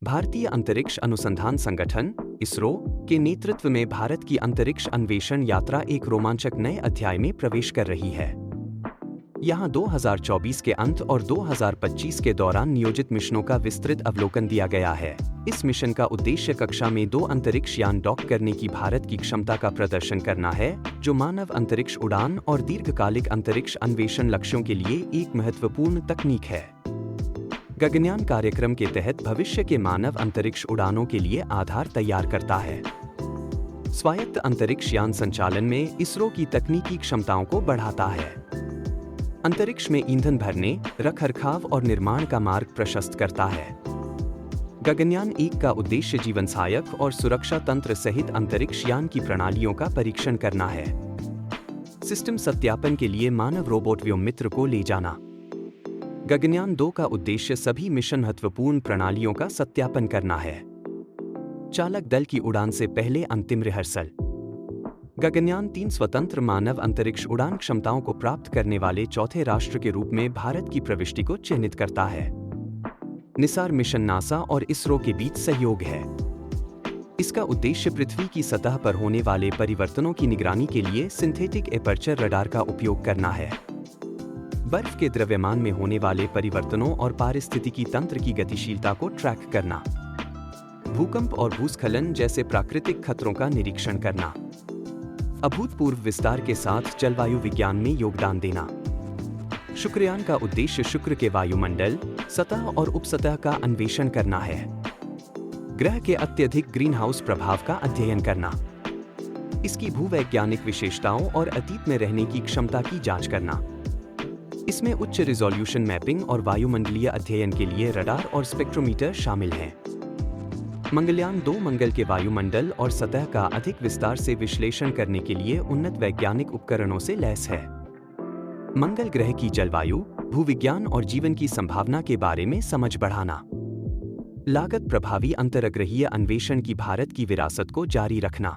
भारतीय अंतरिक्ष अनुसंधान संगठन इसरो के नेतृत्व में भारत की अंतरिक्ष अन्वेषण यात्रा एक रोमांचक नए अध्याय में प्रवेश कर रही है। यहां 2024 के अंत और 2025 के दौरान नियोजित मिशनों का विस्तृत अवलोकन दिया गया है। इस मिशन का उद्देश्य कक्षा में 2 अंतरिक्ष यान डॉक करने की भारत की क्षमता का प्रदर्शन करना है, जो मानव अंतरिक्ष उड़ान और दीर्घकालिक अंतरिक्ष अन्वेषण लक्ष्यों के लिए एक महत्वपूर्ण तकनीक है। गगनयान कार्यक्रम के तहत भविष्य के मानव अंतरिक्ष उड़ानों के लिए आधार तैयार करता है। स्वायत्त अंतरिक्ष यान संचालन में इसरो की तकनीकी क्षमताओं को बढ़ाता है। अंतरिक्ष में ईंधन भरने, रखरखाव और निर्माण का मार्ग प्रशस्त करता है। गगनयान 1 का उद्देश्य जीवन सहायक और सुरक्षा तंत्र सहित अंतरिक्ष यान की प्रणालियों का परीक्षण करना है। सिस्टम सत्यापन के लिए मानव रोबोट व्योममित्र को ले जाना। गगनयान 2 का उद्देश्य सभी मिशन महत्वपूर्ण प्रणालियों का सत्यापन करना है। चालक दल की उड़ान से पहले अंतिम रिहर्सल। गगनयान 3 स्वतंत्र मानव अंतरिक्ष उड़ान क्षमताओं को प्राप्त करने वाले चौथे राष्ट्र के रूप में भारत की प्रविष्टि को चिह्नित करता है। निसार मिशन नासा और इसरो के बीच सहयोग है। इसका उद्देश्य पृथ्वी की सतह पर होने वाले परिवर्तनों की निगरानी के लिए सिंथेटिक एपर्चर रडार का उपयोग करना है। बर्फ के द्रव्यमान में होने वाले परिवर्तनों और पारिस्थितिकी तंत्र की गतिशीलता को ट्रैक करना। भूकंप और भूस्खलन जैसे प्राकृतिक खतरों का निरीक्षण करना। अभूतपूर्व विस्तार के साथ जलवायु विज्ञान में योगदान देना। शुक्रयान का उद्देश्य शुक्र के वायुमंडल, सतह और उपसतह का अन्वेषण करना है। ग्रह के अत्यधिक ग्रीनहाउस प्रभाव का अध्ययन करना। इसकी भूवैज्ञानिक विशेषताओं और अतीत में रहने की क्षमता की जांच करना। इसमें उच्च रिजोल्यूशन मैपिंग और वायुमंडलीय अध्ययन के लिए रडार और स्पेक्ट्रोमीटर शामिल हैं। मंगलयान 2 मंगल के वायुमंडल और सतह का अधिक विस्तार से विश्लेषण करने के लिए उन्नत वैज्ञानिक उपकरणों से लैस है। मंगल ग्रह की जलवायु, भूविज्ञान और जीवन की संभावना के बारे में समझ बढ़ाना। लागत प्रभावी अंतरग्रहीय अन्वेषण की भारत की विरासत को जारी रखना।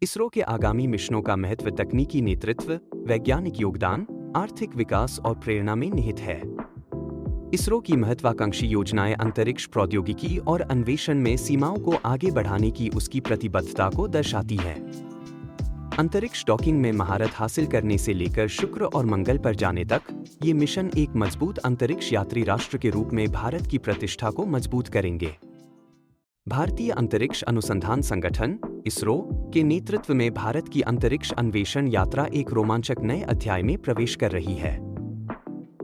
इसरो के आगामी मिशनों का महत्व तकनीकी नेतृत्व, वैज्ञानिक योगदान, आर्थिक विकास और प्रेरणा में निहित है। इसरो की महत्वाकांक्षी योजनाएं अंतरिक्ष प्रौद्योगिकी और अन्वेषण में सीमाओं को आगे बढ़ाने की उसकी प्रतिबद्धता को दर्शाती है। अंतरिक्ष डॉकिंग में महारत हासिल करने से लेकर शुक्र और मंगल पर जाने तक, ये मिशन एक मजबूत अंतरिक्ष यात्री राष्ट्र के रूप में भारत की प्रतिष्ठा को मजबूत करेंगे। भारतीय अंतरिक्ष अनुसंधान संगठन इसरो के नेतृत्व में भारत की अंतरिक्ष अन्वेषण यात्रा एक रोमांचक नए अध्याय में प्रवेश कर रही है।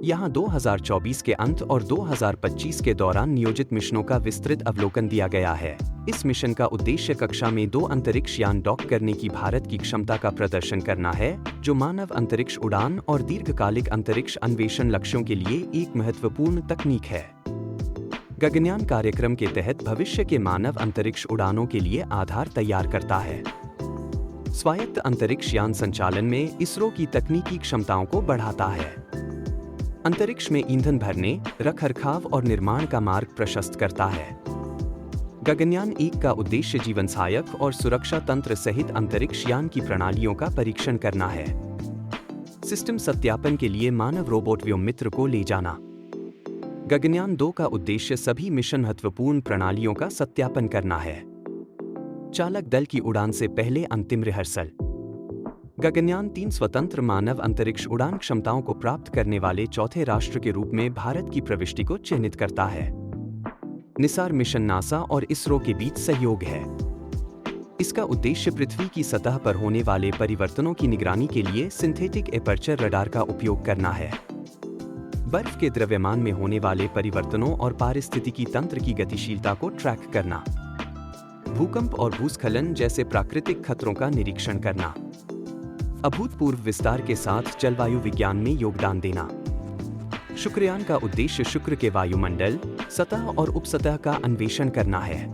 यहां 2024 के अंत और 2025 के दौरान नियोजित मिशनों का विस्तृत अवलोकन दिया गया है। इस मिशन का उद्देश्य कक्षा में 2 अंतरिक्ष यान डॉक करने की भारत की क्षमता का प्रदर्शन करना है, जो मानव अंतरिक्ष उड़ान और दीर्घकालिक अंतरिक्ष अन्वेषण लक्ष्यों के लिए एक महत्वपूर्ण तकनीक है। गगनयान कार्यक्रम के तहत भविष्य के मानव अंतरिक्ष उड़ानों के लिए आधार तैयार करता है। स्वायत्त अंतरिक्ष यान संचालन में इसरो की तकनीकी क्षमताओं को बढ़ाता है। अंतरिक्ष में ईंधन भरने, रखरखाव और निर्माण का मार्ग प्रशस्त करता है। गगनयान 1 का उद्देश्य जीवन सहायक और सुरक्षा तंत्र सहित अंतरिक्ष यान की प्रणालियों का परीक्षण करना है। सिस्टम सत्यापन के लिए मानव रोबोट व्योममित्र को ले जाना। गगनयान 2 का उद्देश्य सभी मिशन महत्वपूर्ण प्रणालियों का सत्यापन करना है। चालक दल की उड़ान से पहले अंतिम रिहर्सल। गगनयान 3 स्वतंत्र मानव अंतरिक्ष उड़ान क्षमताओं को प्राप्त करने वाले चौथे राष्ट्र के रूप में भारत की प्रविष्टि को चिह्नित करता है। निसार मिशन नासा और इसरो के बीच सहयोग है। इसका उद्देश्य पृथ्वी की सतह पर होने वाले परिवर्तनों की निगरानी के लिए सिंथेटिक एपर्चर रडार का उपयोग करना है। बर्फ के द्रव्यमान में होने वाले परिवर्तनों और पारिस्थितिकी तंत्र की गतिशीलता को ट्रैक करना। भूकंप और भूस्खलन जैसे प्राकृतिक खतरों का निरीक्षण करना। अभूतपूर्व विस्तार के साथ जलवायु विज्ञान में योगदान देना। शुक्रयान का उद्देश्य शुक्र के वायुमंडल, सतह और उपसतह का अन्वेषण करना है।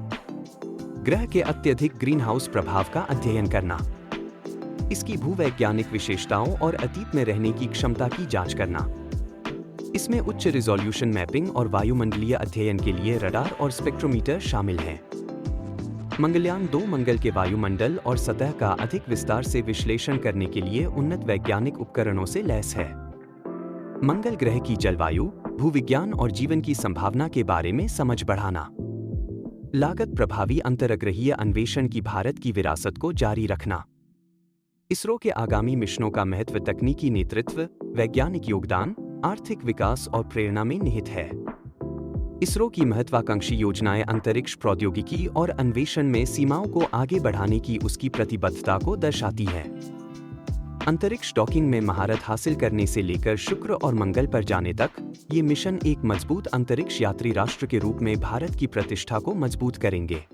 ग्रह के अत्यधिक ग्रीनहाउस प्रभाव का अध्ययन करना। इसकी भूवैज्ञानिक विशेषताओं और अतीत में रहने की क्षमता की जांच करना। इसमें उच्च रिजोल्यूशन मैपिंग और वायुमंडलीय अध्ययन के लिए रडार और स्पेक्ट्रोमीटर शामिल हैं। मंगलयान 2 मंगल के वायुमंडल और सतह का अधिक विस्तार से विश्लेषण करने के लिए उन्नत वैज्ञानिक उपकरणों से लैस है। मंगल ग्रह की जलवायु, भूविज्ञान और जीवन की संभावना के बारे में समझ बढ़ाना। लागत प्रभावी अंतरिक्षीय अन्वेषण की भारत की विरासत को जारी रखना। इसरो के आगामी मिशनों का महत्व तकनीकी नेतृत्व, वैज्ञानिक योगदान, आर्थिक विकास और प्रेरणा में निहित है। इसरो की महत्वाकांक्षी योजनाएं अंतरिक्ष प्रौद्योगिकी और अन्वेषण में सीमाओं को आगे बढ़ाने की उसकी प्रतिबद्धता को दर्शाती हैं। अंतरिक्ष डॉकिंग में महारत हासिल करने से लेकर शुक्र और मंगल पर जाने तक, ये मिशन एक मजबूत अंतरिक्ष यात्री राष्ट्र के रूप में भारत की प्रतिष्ठा को मजबूत करेंगे।